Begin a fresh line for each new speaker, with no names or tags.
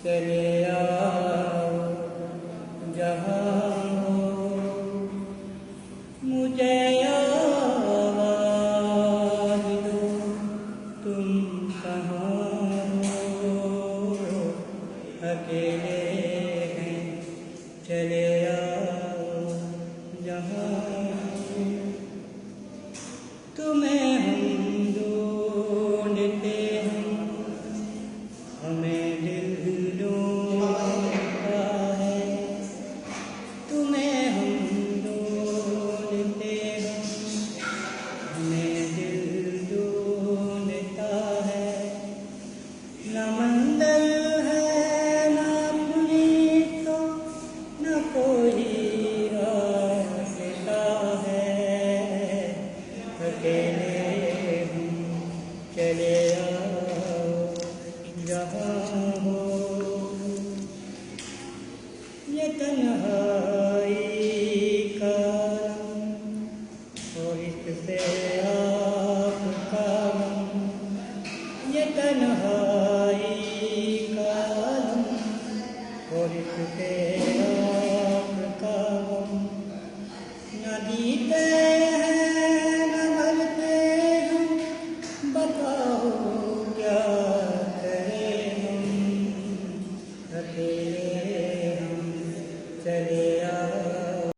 चले आओ जहाँ हो, मुझे आवाज़ दो तुम कहाँ हो, अकेले हैं चले आओ जहाँ हो, तुम्हें हम ढूंढते हैं, हमें दिल ढूंढता है, तुम्हें हम ढूंढते हैं, हमें दिल ढूंढता है, न मंदिर है न पुलिस तो न कोई रास्ता है, अकेले हम चले आओ जहाँ हो, ये तन्हाई का और इससे आपका ये तन्हाई का और इससे आपका न जीते